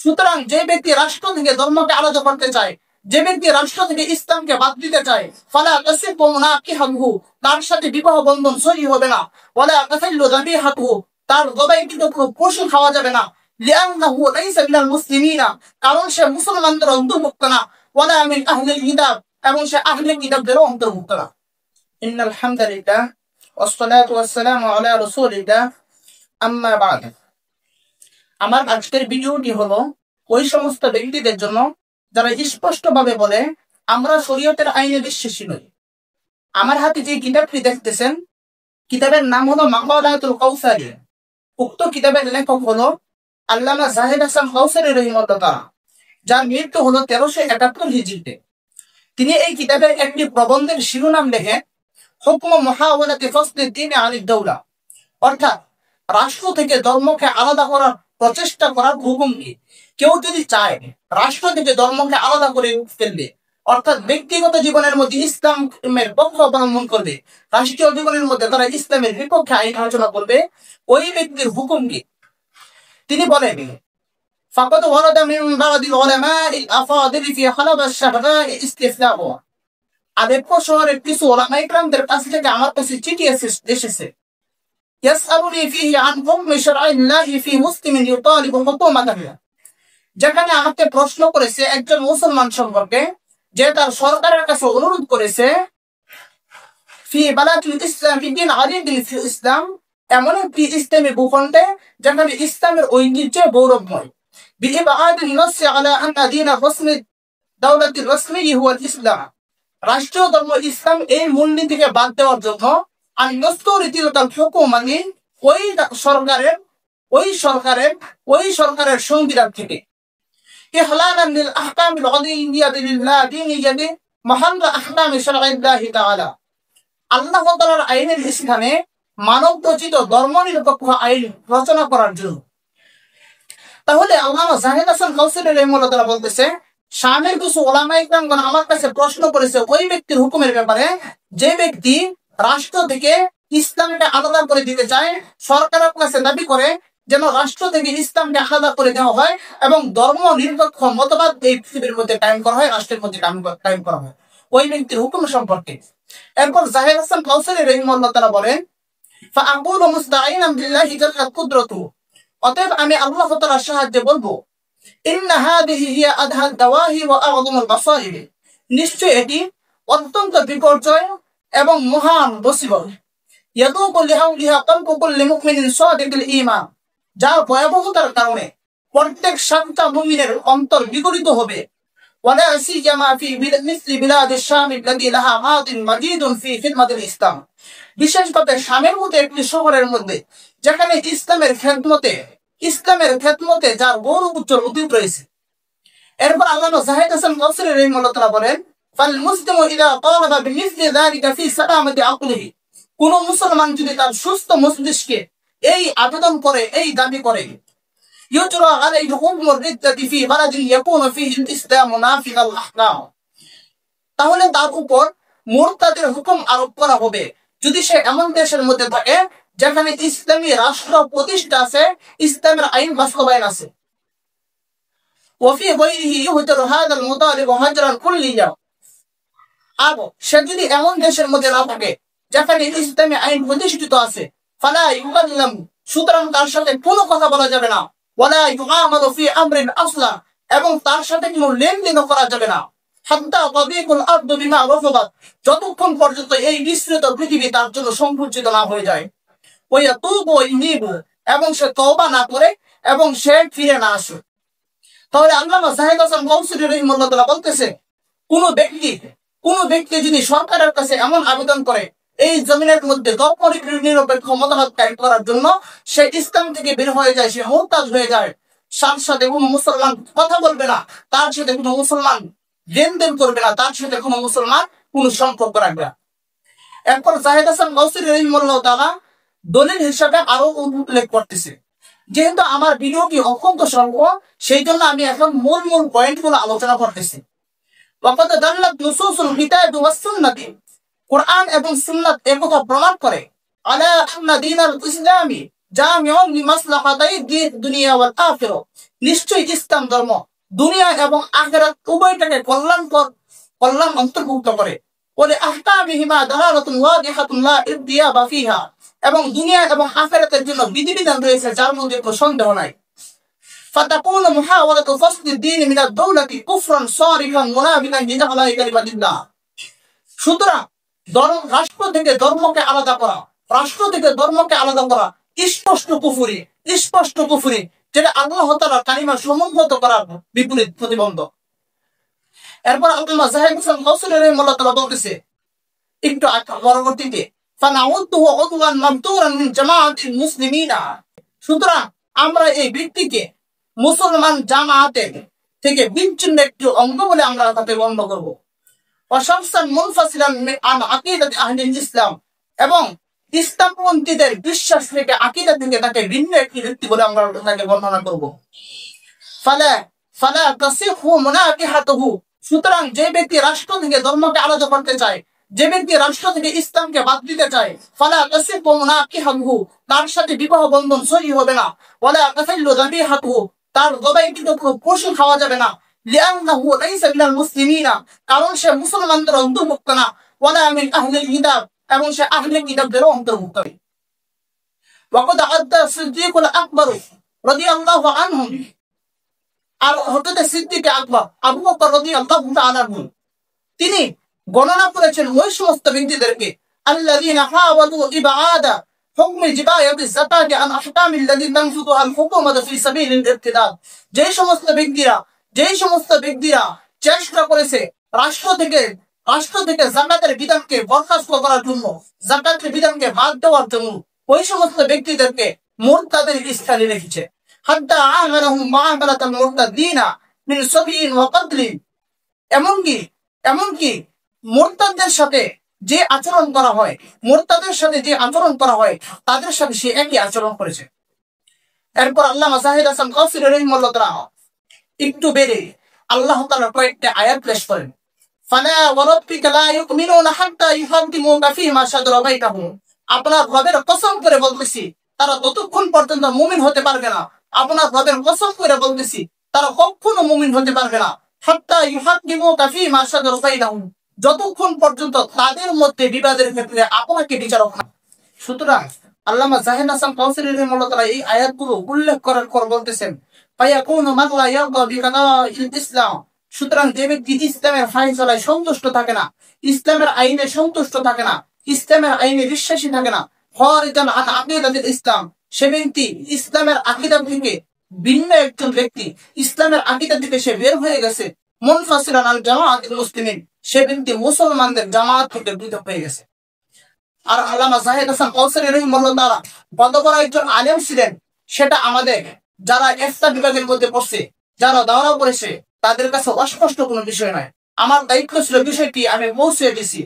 সুতরাং যে ব্যক্তি রাষ্ট্র থেকে ধর্মকে আলাদা করতে চায়, যে ব্যক্তি রাষ্ট্র থেকে ইসলামকে বাদ দিতে চায়, ফালা তাসিফু মুনাকিহাহু, তার সাথে বিবাহ বন্ধন সহি হবে না। ওয়ালা তাহিল্লু যাবিহাতুহু, তার জবাইকৃত পশু খাওয়া যাবে না। লিআন্নাহু লাইসা মিনাল মুসলিমিনা, কারণ সে মুসলমানদের অন্তর্ভুক্ত না। ওয়ালা মিন আহলিল কিতাব, এবং সে আহলে কিতাবদেরও অন্তর্ভুক্ত না। ইন্নাল হামদালিল্লাহ ওয়াসসালাতু ওয়াসসালামু আলা রাসূলিল্লাহ, আম্মা বা'দ। আমার আজকের ভিডিওটি হলো ওই সমস্ত ব্যক্তিদের জন্য যারা স্পষ্টভাবে বলে আমরা শরীয়তের আইনে বিশ্বাসী নই। আমার হাতে যে কিতাবটি দেখতেছেন, কিতাবের নাম হলো মাকালাতুল কাউসারি। উক্ত কিতাবের লেখক হলো আল্লামা জাহিদ হাসান কাউসারি রাহিমাহুল্লাহ, যার মৃত্যু হলো 1371 হিজরিতে। তিনি এই কিতাবের একটি প্রবন্ধের শিরোনাম লেখে হুকম মুহাওয়ালাতি ফাসলিদ দ্বীন আনিদ দাওলা, অর্থাৎ রাষ্ট্র থেকে ধর্মকে আলাদা করার প্রচেষ্টা করার হুকুম কি। কেউ যদি চায় রাষ্ট্র থেকে ধর্মকে আলাদা করে ফেলবে, অর্থাৎ ব্যক্তিগত জীবনের মধ্যে ইসলামের পক্ষ অবলম্বন করবে, রাষ্ট্রীয় জীবনের মধ্যে তারা ইসলামের বিপক্ষে আইন আলোচনা করবে, ওই ব্যক্তির হুকুম কি। তিনি বলেন, ফাকাদ ওয়ারাদা মিন বা'দিল উলামাইল আফাদিল ফি খালাব আশ-শাহদাই ইস্তিফনাউ। আলেপ্পো শহরের কিছু উলামা ইকরামদের কাছ থেকে আমার কাছে চিঠি এসেছে, ইয়াসআলুনি ফিহি আন হুকমি শারঈল্লাহি ফি মুসলিমিন ইউতালিবু হুকুমাতাহু, যেখানে আমাকে প্রশ্ন করেছে একজন মুসলমান সম্পর্কে, যে তার সরকারের কাছে অনুরোধ করেছে ফি বালাদিল ইসলাম ফি দিন আলিদিল ফি ইসলাম, এমন একটি ইসলামী ভূখণ্ডে যেখানে ইসলামের ঐতিহ্য গৌরবময়, বিইবাদিন নাসি আলা আন্না দীন রাসমি দাওলাতিল রাসমি হুয়াল ইসলাম, রাষ্ট্রীয় ধর্ম ইসলাম এই মূলনীতিকে বাদ দেওয়ার জন্য আর নস্তরীতিতাল হুকুমানি ওই সরকারের সংবিধান থেকে ইহলালান লিল আহকামিল উদিয়্যিয়াতি লিল্লাহ দীনিয়াতি মাহাল্লা আহকামি শারঈল্লাহি তাআলা, আল্লাহ তাআলার আইনের স্থানে মানব রচিত ধর্মনিরপেক্ষ আইন রচনা করার জন্য। তাহলে আল্লামা জাহিদ হাসান কাউসারি রাহিমাহুল্লাহ বলতেছে, শামের কিছু উলামা ইকরামগণ আমার কাছে প্রশ্ন করেছে ওই ব্যক্তির হুকুমের ব্যাপারে, যে ব্যক্তি রাষ্ট্র থেকে ইসলামকে আলাদা করে দিতে চায়, সরকারের কাছে দাবি করে যেন রাষ্ট্র থেকে ইসলামকে আলাদা করে দেওয়া হয় এবং ধর্ম নিরপেক্ষ মতবাদ এই পৃথিবীর মধ্যে কায়েম করা হয়, রাষ্ট্রের মধ্যে কায়েম করা হয়, ওই ব্যক্তির হুকুম সম্পর্কে। এরপর জাহিদ হাসান কাউসারি রাহিমাহুল্লাহ তাআলা বলেন, ফাআকুলু মুস্তাঈনান বিল্লাহি জাল্লাত কুদরাতুহু, অতএব আমি আল্লাহ তাআলার সাহায্যে বলবো, ইন্না হাদিহি হিয়া আদহাদ দাওয়াহি ওয়া আ'যামুল মাসাইব, নিশ্চয় এটি অত্যন্ত বিপর্যয় এবং মহান মুসিবত, ইয়াদুকু লিহাউলিহা কলবু কুল্লি মুমিনিন সাদিকিল ঈমান, যার ভয়াবহতার কারণে প্রত্যেক শান্ত মুমিনের অন্তর বিগলিত হবে। ওয়ালা সিয়ামা ফি মিসলি বিলাদিশ শাম আল্লাতী লাহা মাদিন মাজিদুন ফি খিদমাতিল ইসলাম, বিশেষভাবে শামের মতো একটি শহরের মধ্যে যেখানে ইসলামের খেদমতে যার গৌরব উজ্জ্বল অতীত রয়েছে। এরপর আল্লামা জাহিদ হাসান কাউসারি রাহিমাহুল্লাহ তাআলা বলেন, ফাল মুসলিমু ইযা তালাবা বিমিসলি যালিকা ফি সালামাতি আকলিহি, কোন মুসলমান যদি তার সুস্থ মস্তিষ্কে এই আবেদন করে, এই দাবি করে, ইউজরা আলাইহি হুকমুর রিদ্দাতি ফি বালাদিন ইয়াকুনু ফিহি ইসলামু নাফিযাল আহকাম, তাহলে তার উপর মুরতাদের হুকুম আরোপ করা হবে যদি সে এমন দেশের মধ্যে থাকে যেখানে ইসলামী রাষ্ট্র প্রতিষ্ঠা আছে, ইসলামের আইন বাস্তবায়ন আছে। ওয়াফি গায়রিহি ইউহদারু হাযাল মুতালিবু হাজরান কুল্লিয়া, আর সে যদি এমন দেশের মধ্যে না থাকে যেখানে ইসলামী আইন প্রতিষ্ঠিত আছে, ফালা ইউকাল্লাম, সুতরাং তার সাথে কোনো কথা বলা যাবে না, ওয়ালা ইউআমালু ফি আমরিন আসলা, এবং তার সাথে কোনো লেনদেনও করা যাবে না, হাত্তা তাদিকুল আরদু বিমা রাফাদাত, যতক্ষণ পর্যন্ত এই বিস্তৃত পৃথিবী তার জন্য সংকুচিত না হয়ে যায়। ওয়া ইয়াতুবু ওয়া ইউনিবু, এবং সে তওবা না করে এবং সে ফিরে না আসে। তাহলে আল্লামা জাহিদ হাসান কাউসারি রাহিমাহুল্লাহ তাআলা বলতেছে, কোন ব্যক্তি যদি সরকারের কাছে এমন আবেদন করে এই জমিনের মধ্যে ধর্মনিরপেক্ষ মতবাদ কায়েম করার জন্য, সে ইসলাম থেকে বের হয়ে যায়, সে মুরতাদ হয়ে যায়, তার সাথে কোনো মুসলমান কথা বলবে না, তার সাথে কোনো মুসলমান লেনদেন করবে না, তার সাথে কোনো মুসলমান কোনো সম্পর্ক রাখবে না। এরপর জাহিদ হাসান কাউসারি রাহিমাহুল্লাহ তাআলা দলিল হিসাবে আরো উল্লেখ করতেছে। যেহেতু আমার ভিডিওটি অত্যন্ত স্বল্প, সেই জন্য আমি এখন মূল পয়েন্টগুলো আলোচনা করতেছি। ওয়াকাদ দাল্লাত নুসুসুল কিতাব ওয়াস সুন্নাহ, কোরআন এবং সুন্নাত একথা প্রমাণ করে, আলা আন্না দীনাল ইসলামি জামিউন লিমাসলাহাতাই দুনিয়া ওয়াল আখিরা। নিশ্চয়ই ইসলাম ধর্ম দুনিয়া এবং আখিরাত উভয়টাকে কল্যাণ অন্তর্ভুক্ত করে। বলে আহকামিহিমা দালালাতুন ওয়াদিহাতুন লা ইরতিয়াবা ফিহা, এবং দুনিয়া এবং আখিরাতের জন্য বিধিবিধান রয়েছে যার মধ্যে কোনো সন্দেহ নাই। ফাতাকুনু মুহাওয়ালাতু ফাসলিদ দ্বীন মিনাদ দাওলাতি কুফরান সারিফান মুনাফিকান লিদাহলাই কালিমাতিল্লাহ। সুতরাং রাষ্ট্র থেকে ধর্মকে আলাদা করা, রাষ্ট্র থেকে ধর্মকে আলাদা করা স্পষ্ট কুফরি, যেটা আল্লাহ তাআলার কালিমা সমুন্নত করার বিপরীত প্রতিবন্ধক। এরপর আল্লামা যাহিদ হোসেন কাউসারি রাহিমাহুল্লাহ তাআলা বলতেছে একটু পরবর্তীতে, ফানাউদ্দুহু উদওয়ান মাবতুরান মিন জামাআতিল মুসলিমিনা। সুতরাং আমরা এই ব্যক্তিকে মুসলমান জামায়াতের থেকে বিচ্ছিন্ন একটি অঙ্গ বলে আমরা তাকে গণ্য করব। ওয়াশামসান মুনফাসিলান আন আকিদাতি আহলিল ইসলাম, এবং ইসলামপন্থীদের বিশ্বাস থেকে আকীদা থেকে তাকে ভিন্ন একটি ব্যক্তি বলে আমরা তাকে বর্ণনা করব। ফালা তাসিহু মুনাকিহাতুহু। সুতরাং যে ব্যক্তি রাষ্ট্র থেকে ধর্মকে আলাদা করতে চায়, যে ব্যক্তি রাষ্ট্র থেকে ইসলামকে বাদ দিতে চায়, ফালা তাসিহু মুনাকিহাতুহু, তার সাথে বিবাহ বন্ধন সহি হবে না। ওয়ালা তাহিল্লু যাবিহাতুহু, তার জবাইকৃত পশু খাওয়া যাবে না। লিআন্নাহু লাইসা মিনাল মুসলিমিনা, কারণ সে মুসলমানদের অন্তর্ভুক্ত না। ওয়ালা মিন আহলিল কিতাব, এবং সে আহলে কিতাবদেরও অন্তর্ভুক্ত। ওয়াকাদ আদ্দা সিদ্দিকুল আকবর রাদিয়াল্লাহু আনহু, আর হযরত সিদ্দিক আকবর আবু বকর রাদিয়াল্লাহু তাআলা আনহু, তিনি গণনা করেছেন ওই সমস্ত ব্যক্তিদেরকে, আল্লাযীনা হাওয়ালু ইবাদা হুকম জিবায়াতি যাকাতি আন আহকামিল্লাযী তানফুযুহা আল হুকুমাতু ফি সাবিলিল ইরতিদাদ। যেই সমস্ত ব্যক্তিরা চেষ্টা করেছে রাষ্ট্র থেকে যাকাতের বিধানকে বরখাস্ত করার জন্য, যাকাতের বিধানকে বাদ দেওয়ার জন্য, ওই সমস্ত ব্যক্তিদেরকে মুরতাদের স্থানে রেখেছে। হাত্তা আমালাহুম মুআমালাতাল মুরতাদিনা মিন সাবিইন ওয়া কতলিন, এমনকি মুরতাদদের সাথে যে আচরণ করা হয় তাদের সাথে সে একই আচরণ করেছে। এরপর আল্লামা যাহিদ হাসান কাউসারি রাহিমাহুল্লাহ তাআলা একটু বেড়ে আল্লাহ তাআলা কয়েকটা আয়াত পেশ করেন। ফালা ওয়ারাব্বিকা লা ইউমিনুনা হাত্তা ইউহাক্কিমুকা ফীমা শাজারা বাইনাহুম। আপনার রবের কসম করে বলতেছি, তারা ততক্ষণ পর্যন্ত মুমিন হতে পারবে না। আপনার রবের কসম করে বলতেছি, তারা কখনো মুমিন হতে পারবে না। হাত্তা ইউহাক্কিমুকা ফীমা শাজারা বাইনাহুম, যতক্ষণ পর্যন্ত তাদের মধ্যে বিবাদের ক্ষেত্রে আপনাকে বিচারক না। সুতরাং আল্লামা যাহিদ হাসান কাউসারি রাহিমাহুল্লাহ তাআলা এই আয়াতগুলো উল্লেখ করার পর বলতেছেন, ফায়াকুনু মান লা ইয়ারদা বিকাদাইল ইসলাম। সুতরাং যে ব্যক্তি ইসলামের ফায়সালায় সন্তুষ্ট থাকে না, ইসলামের আইনে সন্তুষ্ট থাকে না, ইসলামের আইনে বিশ্বাসী থাকে না, খারিজান আন আকিদাতিল ইসলাম, সে ব্যক্তি ইসলামের আকীদা থেকে ভিন্ন একজন ব্যক্তি, ইসলামের আকীদা থেকে সে বের হয়ে গেছে। মুনফাসিলান আল জামাআতিল মুসলিমিন, সে ব্যক্তি মুসলমানদের জামাত থেকে পৃথক হয়ে গেছে। আর আল্লামা যাহিদ হাসান কাউসারি রাহিমাহুল্লাহ তাআলা কত বড় একজন আলেম ছিলেন, সেটা আমাদের যারা ইফতা বিভাগের মধ্যে পড়ছে, যারা দাওরা করেছে, তাদের কাছে অস্পষ্ট কোনো বিষয় নয়। আমার দায়িত্ব ছিল বিষয়টি আমি পৌঁছে দিয়েছি।